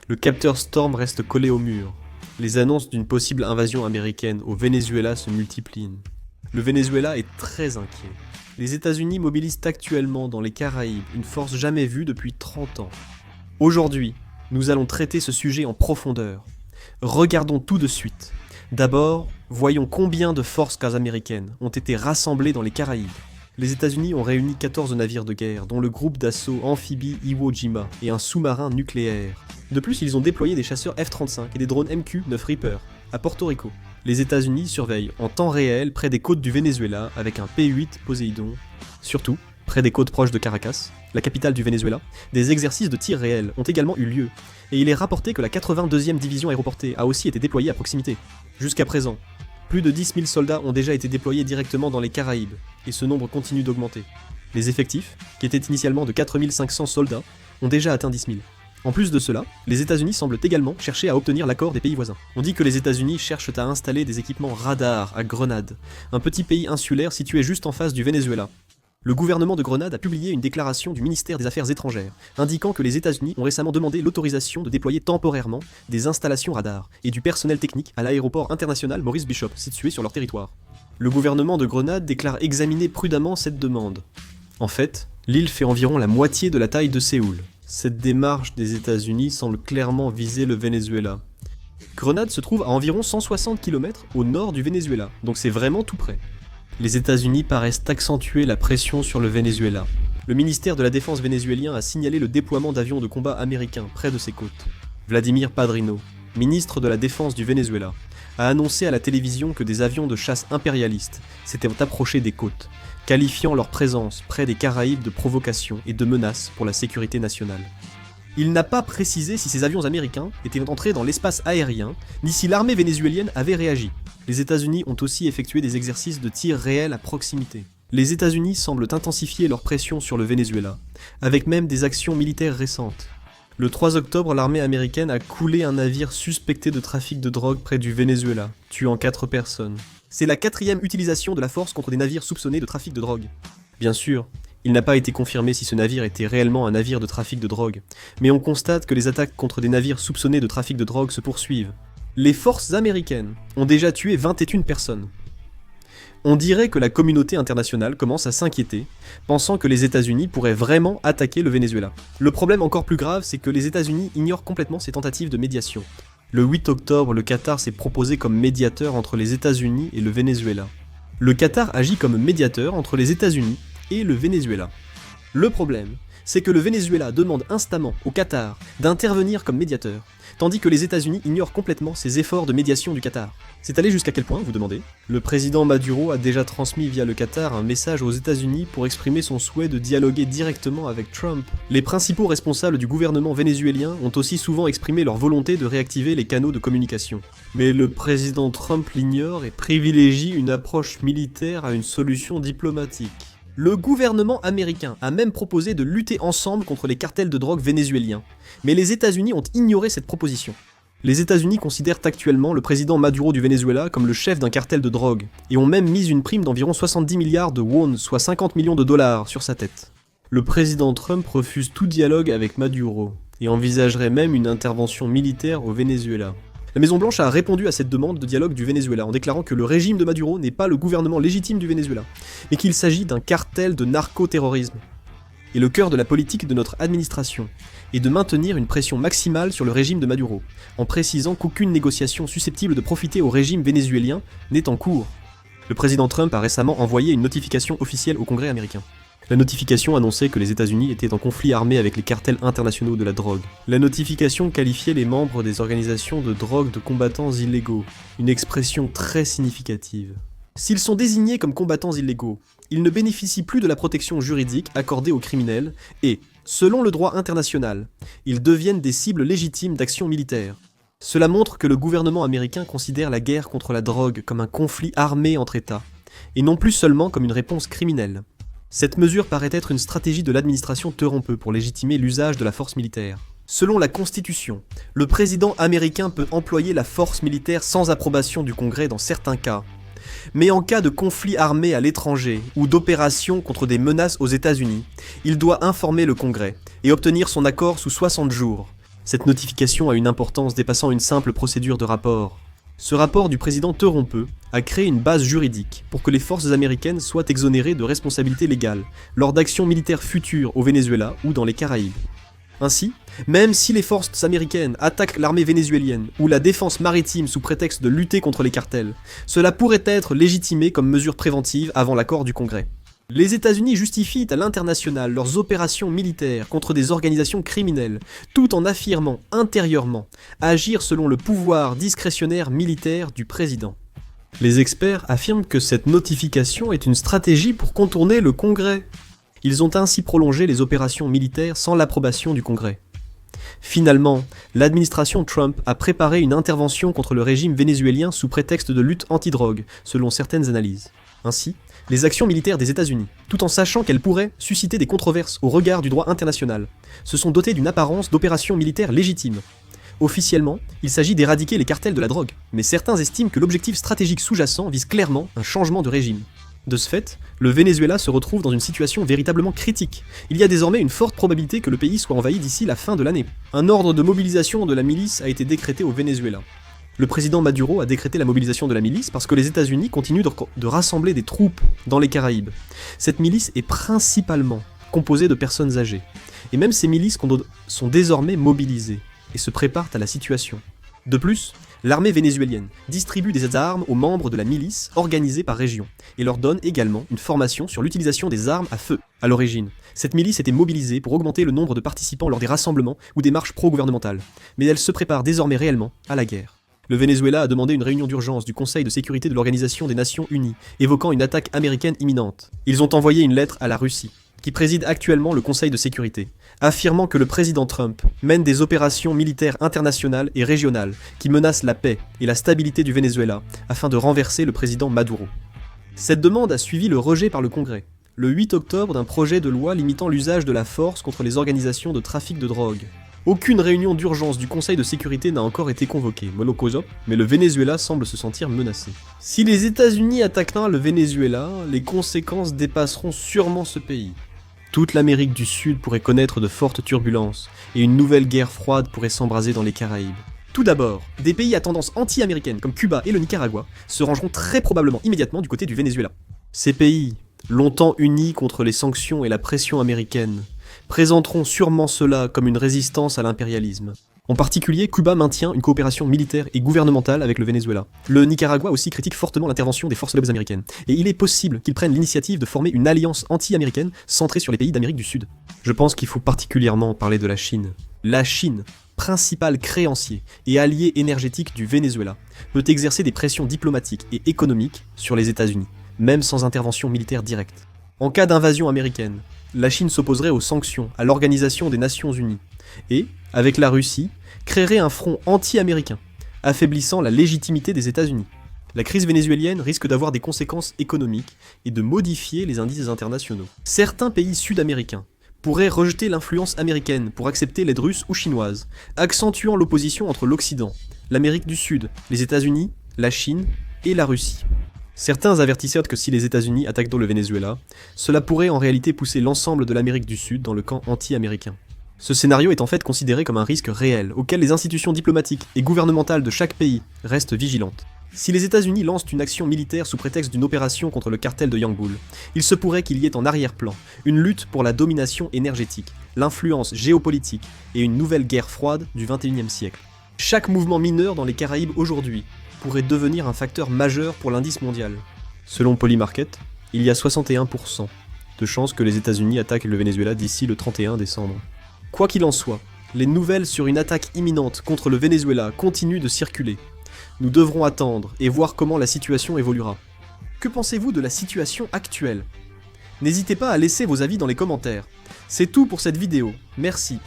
Le capteur Storm reste collé au mur. Les annonces d'une possible invasion américaine au Venezuela se multiplient. Le Venezuela est très inquiet. Les États-Unis mobilisent actuellement dans les Caraïbes une force jamais vue depuis 30 ans. Aujourd'hui, nous allons traiter ce sujet en profondeur. Regardons tout de suite. D'abord, voyons combien de forces américaines ont été rassemblées dans les Caraïbes. Les États-Unis ont réuni 14 navires de guerre, dont le groupe d'assaut amphibie Iwo Jima et un sous-marin nucléaire. De plus, ils ont déployé des chasseurs F-35 et des drones MQ-9 Reaper à Porto Rico. Les États-Unis surveillent en temps réel près des côtes du Venezuela avec un P-8 Poséidon. Surtout, près des côtes proches de Caracas, la capitale du Venezuela, des exercices de tir réels ont également eu lieu. Et il est rapporté que la 82e division aéroportée a aussi été déployée à proximité. Jusqu'à présent, plus de 10 000 soldats ont déjà été déployés directement dans les Caraïbes, et ce nombre continue d'augmenter. Les effectifs, qui étaient initialement de 4 500 soldats, ont déjà atteint 10 000. En plus de cela, les États-Unis semblent également chercher à obtenir l'accord des pays voisins. On dit que les États-Unis cherchent à installer des équipements radars à Grenade, un petit pays insulaire situé juste en face du Venezuela. Le gouvernement de Grenade a publié une déclaration du ministère des Affaires étrangères, indiquant que les États-Unis ont récemment demandé l'autorisation de déployer temporairement des installations radars et du personnel technique à l'aéroport international Maurice Bishop, situé sur leur territoire. Le gouvernement de Grenade déclare examiner prudemment cette demande. En fait, l'île fait environ la moitié de la taille de Séoul. Cette démarche des États-Unis semble clairement viser le Venezuela. Grenade se trouve à environ 160 km au nord du Venezuela, donc c'est vraiment tout près. Les États-Unis paraissent accentuer la pression sur le Venezuela. Le ministère de la Défense vénézuélien a signalé le déploiement d'avions de combat américains près de ses côtes. Vladimir Padrino, ministre de la Défense du Venezuela, a annoncé à la télévision que des avions de chasse impérialistes s'étaient approchés des côtes, qualifiant leur présence près des Caraïbes de provocation et de menace pour la sécurité nationale. Il n'a pas précisé si ces avions américains étaient entrés dans l'espace aérien, ni si l'armée vénézuélienne avait réagi. Les États-Unis ont aussi effectué des exercices de tir réel à proximité. Les États-Unis semblent intensifier leur pression sur le Venezuela, avec même des actions militaires récentes. Le 3 octobre, l'armée américaine a coulé un navire suspecté de trafic de drogue près du Venezuela, tuant 4 personnes. C'est la 4e utilisation de la force contre des navires soupçonnés de trafic de drogue. Bien sûr, il n'a pas été confirmé si ce navire était réellement un navire de trafic de drogue, mais on constate que les attaques contre des navires soupçonnés de trafic de drogue se poursuivent. Les forces américaines ont déjà tué 21 personnes. On dirait que la communauté internationale commence à s'inquiéter, pensant que les États-Unis pourraient vraiment attaquer le Venezuela. Le problème encore plus grave, c'est que les États-Unis ignorent complètement ces tentatives de médiation. Le 8 octobre, le Qatar s'est proposé comme médiateur entre les États-Unis et le Venezuela. Le Qatar agit comme médiateur entre les États-Unis et le Venezuela. Le problème, c'est que le Venezuela demande instamment au Qatar d'intervenir comme médiateur, tandis que les États-Unis ignorent complètement ces efforts de médiation du Qatar. C'est allé jusqu'à quel point, vous demandez ? Le président Maduro a déjà transmis via le Qatar un message aux États-Unis pour exprimer son souhait de dialoguer directement avec Trump. Les principaux responsables du gouvernement vénézuélien ont aussi souvent exprimé leur volonté de réactiver les canaux de communication. Mais le président Trump l'ignore et privilégie une approche militaire à une solution diplomatique. Le gouvernement américain a même proposé de lutter ensemble contre les cartels de drogue vénézuéliens, mais les États-Unis ont ignoré cette proposition. Les États-Unis considèrent actuellement le président Maduro du Venezuela comme le chef d'un cartel de drogue, et ont même mis une prime d'environ 70 milliards de won, soit 50 millions de dollars, sur sa tête. Le président Trump refuse tout dialogue avec Maduro, et envisagerait même une intervention militaire au Venezuela. La Maison-Blanche a répondu à cette demande de dialogue du Venezuela en déclarant que le régime de Maduro n'est pas le gouvernement légitime du Venezuela, mais qu'il s'agit d'un cartel de narcoterrorisme. Et le cœur de la politique de notre administration est de maintenir une pression maximale sur le régime de Maduro, en précisant qu'aucune négociation susceptible de profiter au régime vénézuélien n'est en cours. Le président Trump a récemment envoyé une notification officielle au Congrès américain. La notification annonçait que les États-Unis étaient en conflit armé avec les cartels internationaux de la drogue. La notification qualifiait les membres des organisations de drogue de combattants illégaux, une expression très significative. S'ils sont désignés comme combattants illégaux, ils ne bénéficient plus de la protection juridique accordée aux criminels et, selon le droit international, ils deviennent des cibles légitimes d'actions militaires. Cela montre que le gouvernement américain considère la guerre contre la drogue comme un conflit armé entre États, et non plus seulement comme une réponse criminelle. Cette mesure paraît être une stratégie de l'administration Trump pour légitimer l'usage de la force militaire. Selon la Constitution, le président américain peut employer la force militaire sans approbation du Congrès dans certains cas. Mais en cas de conflit armé à l'étranger ou d'opération contre des menaces aux États-Unis, il doit informer le Congrès et obtenir son accord sous 60 jours. Cette notification a une importance dépassant une simple procédure de rapport. Ce rapport du président Trump a créé une base juridique pour que les forces américaines soient exonérées de responsabilités légales lors d'actions militaires futures au Venezuela ou dans les Caraïbes. Ainsi, même si les forces américaines attaquent l'armée vénézuélienne ou la défense maritime sous prétexte de lutter contre les cartels, cela pourrait être légitimé comme mesure préventive avant l'accord du Congrès. Les États-Unis justifient à l'international leurs opérations militaires contre des organisations criminelles, tout en affirmant intérieurement agir selon le pouvoir discrétionnaire militaire du président. Les experts affirment que cette notification est une stratégie pour contourner le Congrès. Ils ont ainsi prolongé les opérations militaires sans l'approbation du Congrès. Finalement, l'administration Trump a préparé une intervention contre le régime vénézuélien sous prétexte de lutte anti-drogue, selon certaines analyses. Ainsi, les actions militaires des États-Unis, tout en sachant qu'elles pourraient susciter des controverses au regard du droit international, se sont dotées d'une apparence d'opération militaire légitime. Officiellement, il s'agit d'éradiquer les cartels de la drogue, mais certains estiment que l'objectif stratégique sous-jacent vise clairement un changement de régime. De ce fait, le Venezuela se retrouve dans une situation véritablement critique. Il y a désormais une forte probabilité que le pays soit envahi d'ici la fin de l'année. Un ordre de mobilisation de la milice a été décrété au Venezuela. Le président Maduro a décrété la mobilisation de la milice parce que les États-Unis continuent de rassembler des troupes dans les Caraïbes. Cette milice est principalement composée de personnes âgées. Et même ces milices sont désormais mobilisées et se préparent à la situation. De plus, l'armée vénézuélienne distribue des armes aux membres de la milice organisée par région et leur donne également une formation sur l'utilisation des armes à feu. À l'origine, cette milice était mobilisée pour augmenter le nombre de participants lors des rassemblements ou des marches pro-gouvernementales, mais elle se prépare désormais réellement à la guerre. Le Venezuela a demandé une réunion d'urgence du Conseil de sécurité de l'Organisation des Nations Unies, évoquant une attaque américaine imminente. Ils ont envoyé une lettre à la Russie, qui préside actuellement le Conseil de sécurité, affirmant que le président Trump mène des opérations militaires internationales et régionales qui menacent la paix et la stabilité du Venezuela afin de renverser le président Maduro. Cette demande a suivi le rejet par le Congrès, le 8 octobre, d'un projet de loi limitant l'usage de la force contre les organisations de trafic de drogue. Aucune réunion d'urgence du Conseil de sécurité n'a encore été convoquée, mais le Venezuela semble se sentir menacé. Si les États-Unis attaquent le Venezuela, les conséquences dépasseront sûrement ce pays. Toute l'Amérique du Sud pourrait connaître de fortes turbulences, et une nouvelle guerre froide pourrait s'embraser dans les Caraïbes. Tout d'abord, des pays à tendance anti-américaine comme Cuba et le Nicaragua se rangeront très probablement immédiatement du côté du Venezuela. Ces pays, longtemps unis contre les sanctions et la pression américaine, présenteront sûrement cela comme une résistance à l'impérialisme. En particulier, Cuba maintient une coopération militaire et gouvernementale avec le Venezuela. Le Nicaragua aussi critique fortement l'intervention des forces lobes américaines, et il est possible qu'ils prennent l'initiative de former une alliance anti-américaine centrée sur les pays d'Amérique du Sud. Je pense qu'il faut particulièrement parler de la Chine. La Chine, principal créancier et allié énergétique du Venezuela, peut exercer des pressions diplomatiques et économiques sur les États-Unis, même sans intervention militaire directe. En cas d'invasion américaine, la Chine s'opposerait aux sanctions à l'Organisation des Nations Unies et, avec la Russie, créerait un front anti-américain, affaiblissant la légitimité des États-Unis. La crise vénézuélienne risque d'avoir des conséquences économiques et de modifier les indices internationaux. Certains pays sud-américains pourraient rejeter l'influence américaine pour accepter l'aide russe ou chinoise, accentuant l'opposition entre l'Occident, l'Amérique du Sud, les États-Unis, la Chine et la Russie. Certains avertissaient que si les États-Unis attaquent le Venezuela, cela pourrait en réalité pousser l'ensemble de l'Amérique du Sud dans le camp anti-américain. Ce scénario est en fait considéré comme un risque réel, auquel les institutions diplomatiques et gouvernementales de chaque pays restent vigilantes. Si les États-Unis lancent une action militaire sous prétexte d'une opération contre le cartel de Yang Bull, il se pourrait qu'il y ait en arrière-plan une lutte pour la domination énergétique, l'influence géopolitique et une nouvelle guerre froide du XXIe siècle. Chaque mouvement mineur dans les Caraïbes aujourd'hui pourrait devenir un facteur majeur pour l'indice mondial. Selon Polymarket, il y a 61% de chances que les États-Unis attaquent le Venezuela d'ici le 31 décembre. Quoi qu'il en soit, les nouvelles sur une attaque imminente contre le Venezuela continuent de circuler. Nous devrons attendre et voir comment la situation évoluera. Que pensez-vous de la situation actuelle ? N'hésitez pas à laisser vos avis dans les commentaires. C'est tout pour cette vidéo, merci.